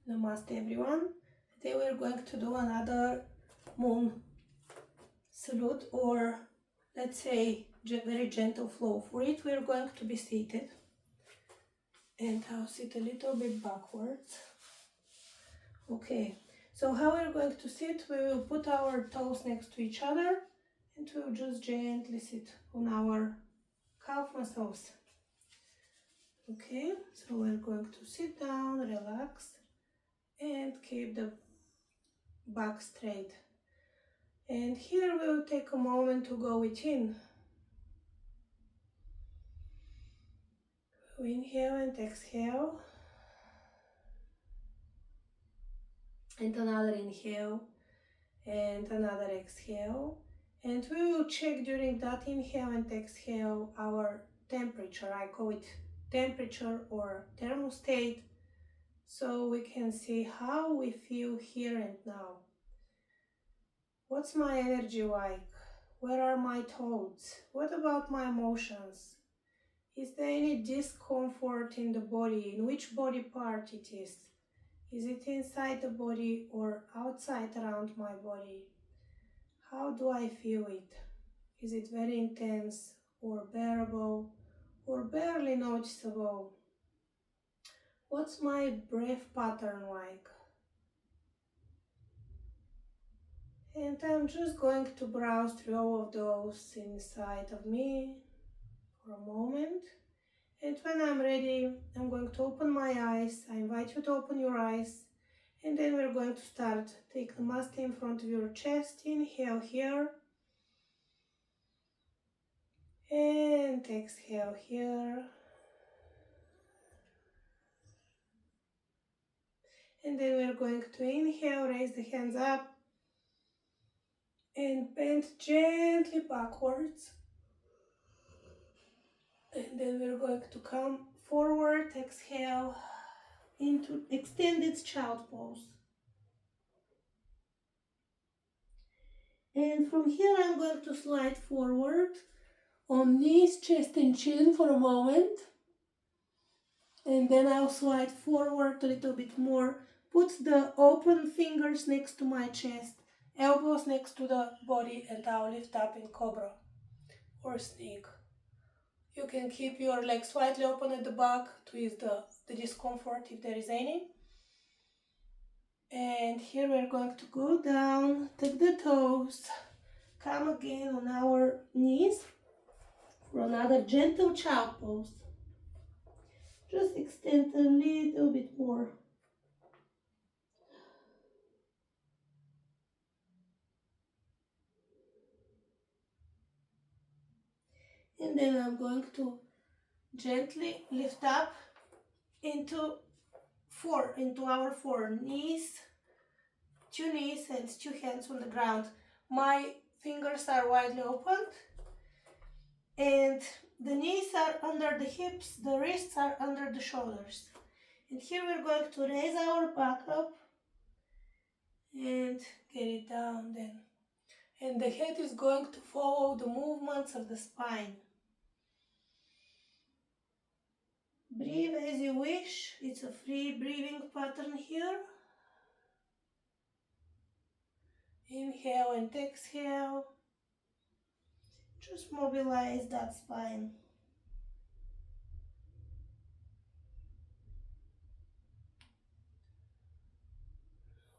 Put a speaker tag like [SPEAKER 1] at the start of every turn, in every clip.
[SPEAKER 1] Namaste everyone. Today we're going to do another moon salute, or let's say very gentle flow. For it we're going to be seated, and I'll sit a little bit backwards. Okay, so how we're going to sit, we will put our toes next to each other and we'll just gently sit on our calf muscles. Okay, so we're going to sit down, relax, and keep the back straight. And here we will take a moment to go within. Inhale and exhale. And another inhale and another exhale. And we will check during that inhale and exhale our temperature. I call it temperature or thermostat, so we can see how we feel here and now. What's my energy like? Where are my thoughts? What about my emotions? Is there any discomfort in the body? In which body part it is? Is it inside the body or outside around my body? How do I feel it? Is it very intense or bearable or barely noticeable? What's my breath pattern like? And I'm just going to browse through all of those inside of me for a moment. And when I'm ready, I'm going to open my eyes. I invite you to open your eyes. And then we're going to start. Take Namaste in front of your chest. Inhale here. And exhale here. And then we're going to inhale, raise the hands up. And bend gently backwards. And then we're going to come forward, exhale, into extended child pose. And from here I'm going to slide forward on knees, chest and chin for a moment. And then I'll slide forward a little bit more. Put the open fingers next to my chest, elbows next to the body, and I'll lift up in cobra or snake. You can keep your legs slightly open at the back to ease the discomfort if there is any. And here we're going to go down, take the toes, come again on our knees for another gentle child pose. Just extend a little bit more. And then I'm going to gently lift up into our four knees, two knees and two hands on the ground. My fingers are widely opened and the knees are under the hips, the wrists are under the shoulders. And here we're going to raise our back up and get it down then. And the head is going to follow the movements of the spine. Breathe as you wish. It's a free breathing pattern here. Inhale and exhale. Just mobilize that spine.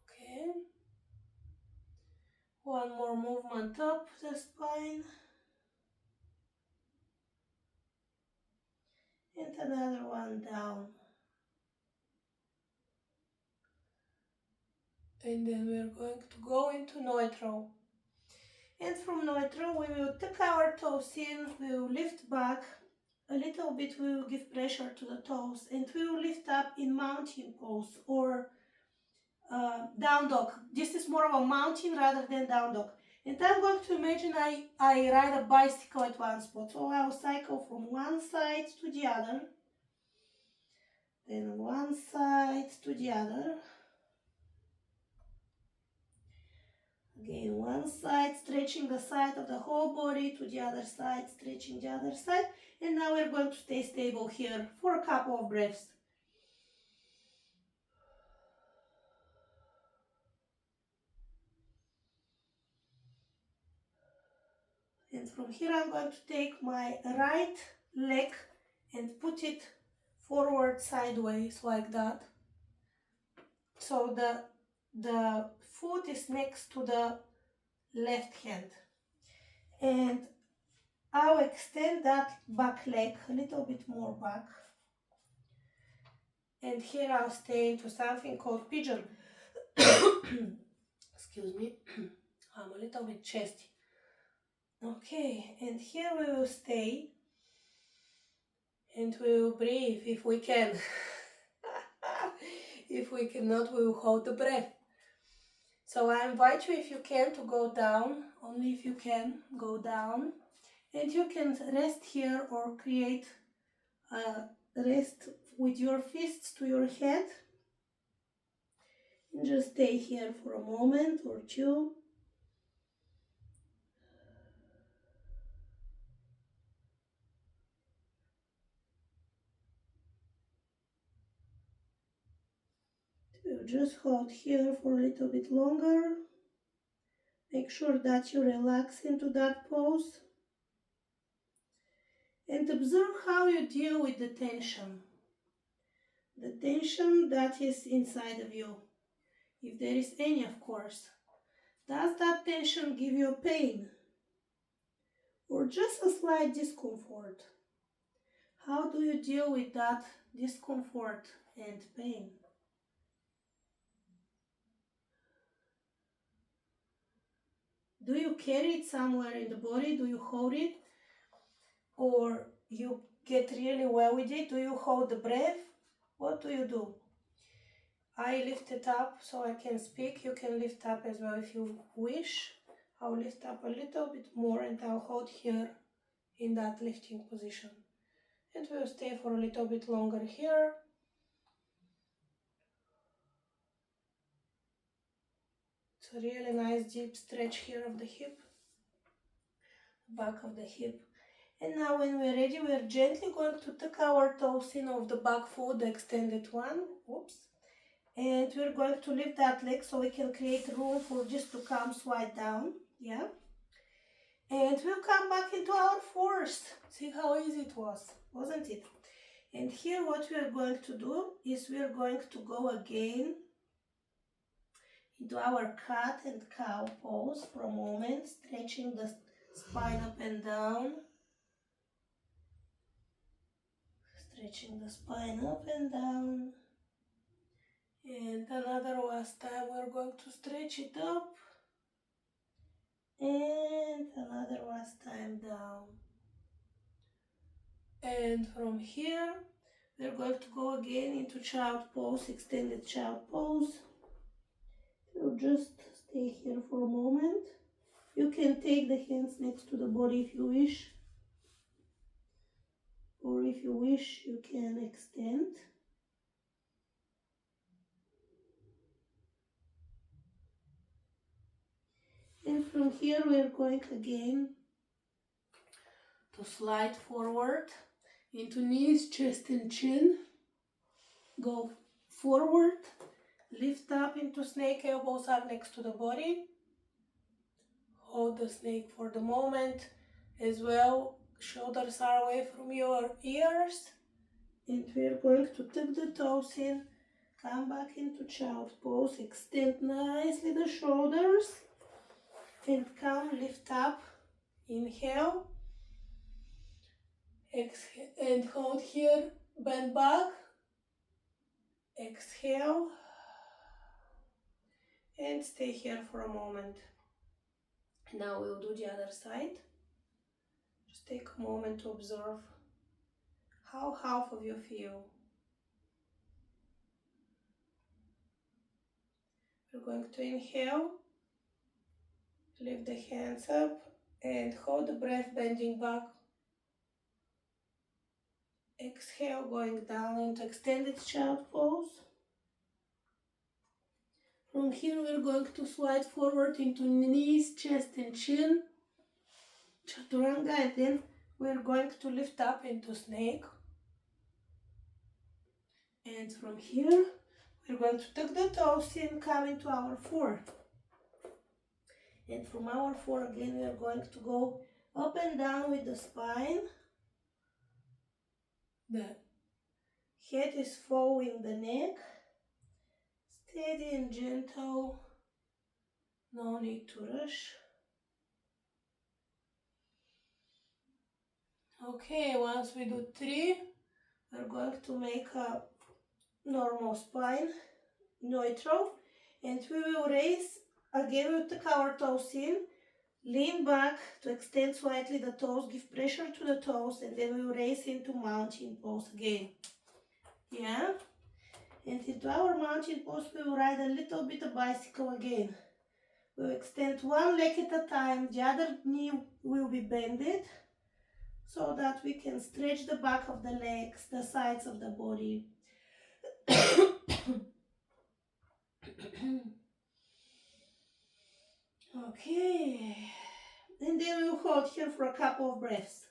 [SPEAKER 1] Okay. One more movement up the spine. And another one down. And then we're going to go into neutral. And from neutral we will tuck our toes in, we will lift back a little bit, we will give pressure to the toes, and we will lift up in mountain pose or down dog. This is more of a mountain rather than down dog. And I'm going to imagine I ride a bicycle at one spot. So I'll cycle from one side to the other, then one side to the other. Again, one side, stretching the side of the whole body to the other side, stretching the other side. And now we're going to stay stable here for a couple of breaths. And from here I'm going to take my right leg and put it forward sideways like that. So the foot is next to the left hand. And I'll extend that back leg a little bit more back. And here I'll stay into something called pigeon. Excuse me, I'm a little bit chesty. Okay, and here we will stay and we will breathe if we can. If we cannot, we will hold the breath. So I invite you, if you can, to go down, only if you can, go down. And you can rest here or create a rest with your fists to your head. And just stay here for a moment or two. We'll just hold here for a little bit longer. Make sure that you relax into that pose. And observe how you deal with the tension. The tension that is inside of you. If there is any, of course. Does that tension give you pain? Or just a slight discomfort? How do you deal with that discomfort and pain? Do you carry it somewhere in the body? Do you hold it? Or you get really well with it? Do you hold the breath? What do you do? I lift it up so I can speak. You can lift up as well if you wish. I'll lift up a little bit more and I'll hold here in that lifting position. And we'll stay for a little bit longer here. It's a really nice deep stretch here of the hip, back of the hip. And now when we're ready, we're gently going to tuck our toes in of the back foot, the extended one. Oops. And we're going to lift that leg so we can create room for just to come slide down. Yeah. And we'll come back into our fours. See how easy it was, wasn't it? And here what we are going to do is we are going to go again into our cat and cow pose for a moment, stretching the spine up and down. Stretching the spine up and down. And another last time we're going to stretch it up. And another last time down. And from here we're going to go again into child pose, extended child pose. So just stay here for a moment. You can take the hands next to the body if you wish. Or if you wish, you can extend. And from here we are going again to slide forward into knees, chest and chin. Go forward, lift up into snake, elbows are next to the body. Hold the snake for the moment as well. Shoulders are away from your ears. And we are going to tuck the toes in, come back into child pose, extend nicely the shoulders and come, lift up, inhale, exhale and hold here, bend back, exhale and stay here for a moment. Now we'll do the other side. Just take a moment to observe how half of you feel. We're going to inhale, lift the hands up and hold the breath, bending back. Exhale, going down into extended child pose. From here we're going to slide forward into knees, chest and chin, chaturanga, and then we're going to lift up into snake. And from here we're going to tuck the toes in, come into our four. And from our four again we are going to go Up and down with the spine. The head is following the neck. Steady and gentle. No need to rush. Okay, once we do 3, we're going to make a normal spine, neutral, and we will raise, again we'll take our toes in, lean back to extend slightly the toes, give pressure to the toes, and then we'll raise into mountain pose again. Yeah? And into our mountain pose, we will ride a little bit of bicycle again. We'll extend one leg at a time, the other knee will be bended, so that we can stretch the back of the legs, the sides of the body. Okay, and then we'll hold here for a couple of breaths.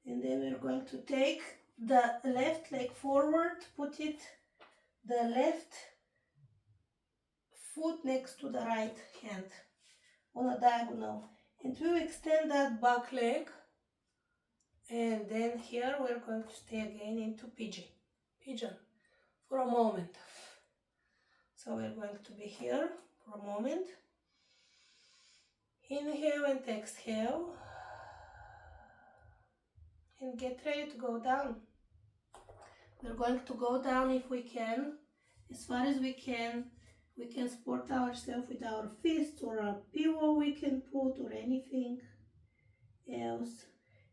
[SPEAKER 1] And then we're going to take the left leg forward, put it the left foot next to the right hand on a diagonal, and we'll extend that back leg, and then here we're going to stay again into pigeon for a moment. So we're going to be here for a moment. Inhale and exhale, and get ready to go down. We're going to go down if we can, as far as we can. We can support ourselves with our fists or a pillow we can put or anything else.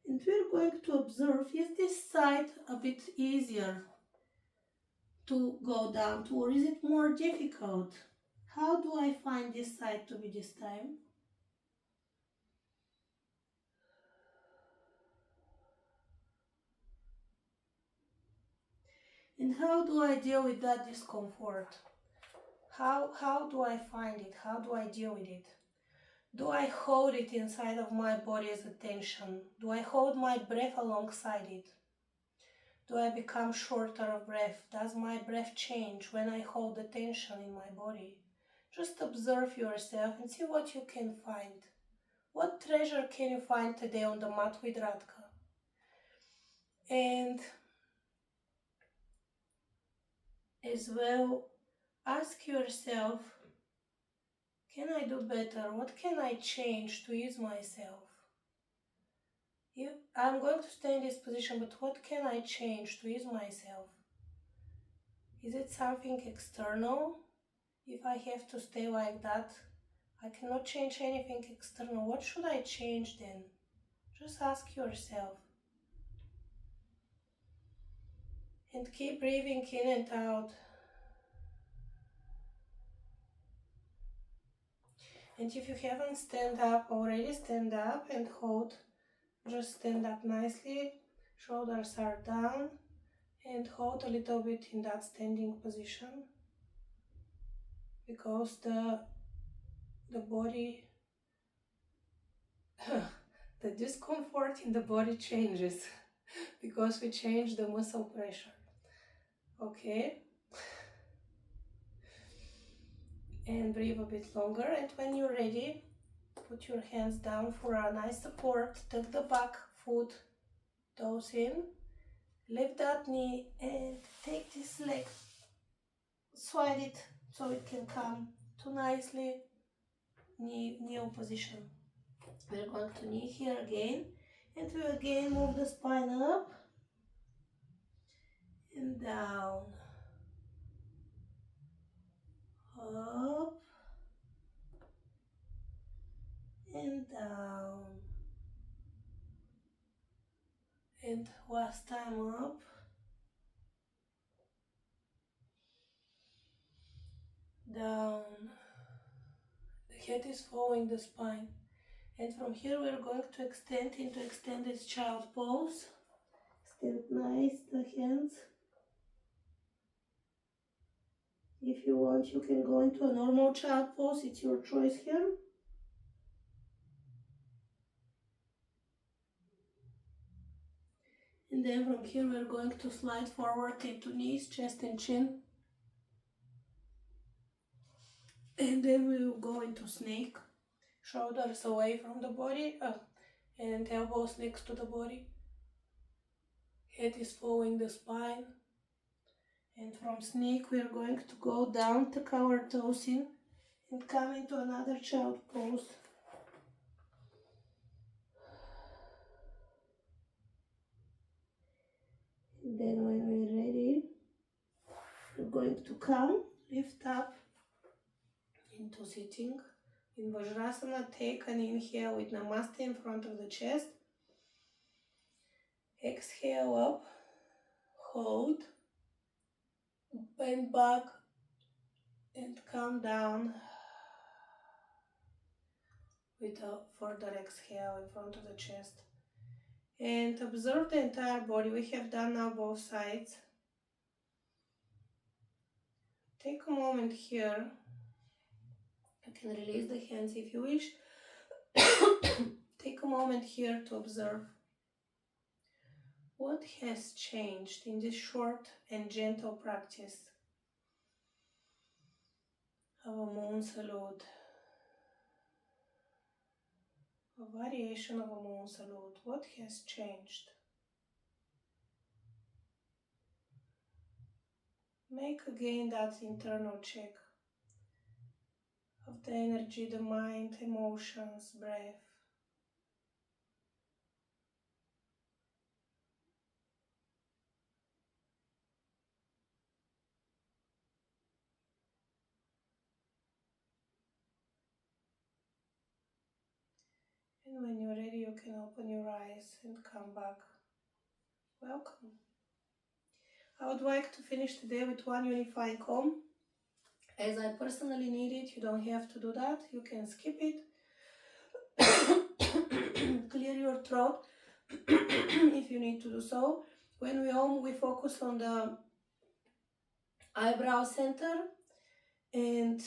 [SPEAKER 1] And we're going to observe, is this side a bit easier to go down to, or is it more difficult? How do I find this side to be this time? And how do I deal with that discomfort? How do I find it? How do I deal with it? Do I hold it inside of my body as a tension? Do I hold my breath alongside it? Do I become shorter of breath? Does my breath change when I hold the tension in my body? Just observe yourself and see what you can find. What treasure can you find today on the mat with Radka? And as well, ask yourself, can I do better? What can I change to ease myself? I'm going to stay in this position, but what can I change to ease myself? Is it something external? If I have to stay like that, I cannot change anything external. What should I change then? Just ask yourself. And keep breathing in and out. And if you haven't stand up already, stand up and hold. Just stand up nicely. Shoulders are down. And hold a little bit in that standing position. Because the body, the discomfort in the body changes. Because we change the muscle pressure. Okay? And breathe a bit longer, and when you're ready, put your hands down for a nice support. Tuck the back foot, toes in, lift that knee, and take this leg, slide it so it can come to nicely knee position. We're going to knee here again, and we again move the spine up and down, up and down, and last time up, down. The head is following the spine. And from here we're going to extend into extended child pose. Extend nice the hands. If you want, you can go into a normal child pose. It's your choice here. And then from here we're going to slide forward into knees, chest and chin. And then we will go into snake, shoulders away from the body, and elbows next to the body. Head is following the spine. And from snake we are going to go down, tuck our toes in, and come into another child pose. And then when we're ready, we're going to come, lift up into sitting. In Vajrasana, take an inhale with Namaste in front of the chest. Exhale up, hold, bend back, and come down with a further exhale in front of the chest. And observe the entire body. We have done now both sides. Take a moment here. You can release the hands if you wish. Take a moment here to observe what has changed in this short and gentle practice of a moon salute, a variation of a moon salute. What has changed? Make again that internal check of the energy, the mind, emotions, breath. And when you're ready, you can open your eyes and come back. Welcome. I would like to finish today with one unifying calm. As I personally need it, you don't have to do that. You can skip it. Clear your throat if you need to do so. When we Om, we focus on the eyebrow center, and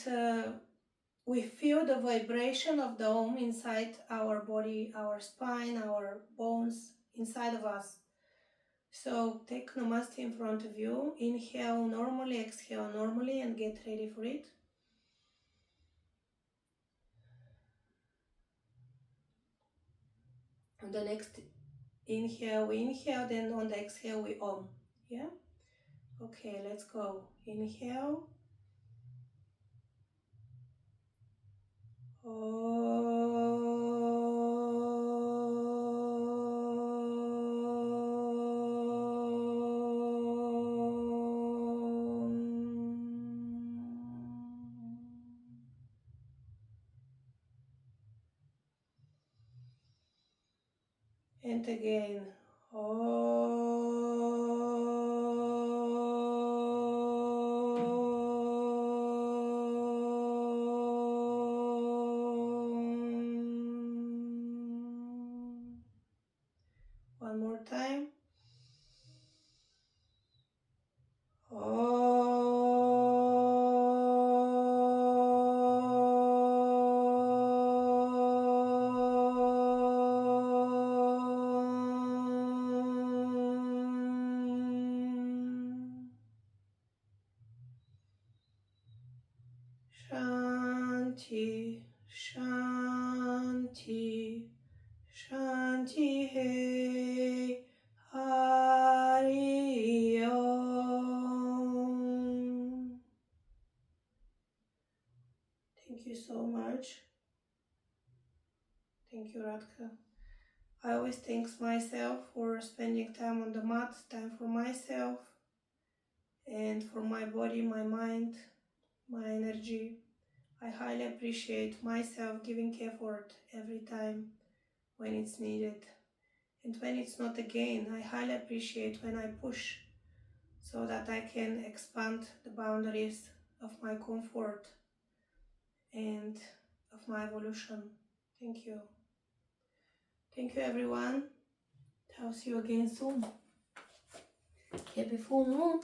[SPEAKER 1] we feel the vibration of the Om inside our body, our spine, our bones, inside of us. So take Namaste in front of you. Inhale normally, exhale normally, and get ready for it. On the next inhale, we inhale, then on the exhale, we Om. Yeah? Okay, let's go. Inhale. And again. One more time. Shanti, Shanti, Shanti, hey, Hari Om. Thank you so much. Thank you, Radka. I always thank myself for spending time on the mat, time for myself, and for my body, my mind, my energy. I highly appreciate myself giving effort every time when it's needed. And when it's not again, I highly appreciate when I push so that I can expand the boundaries of my comfort and of my evolution. Thank you. Thank you, everyone. I'll see you again soon. Happy full moon.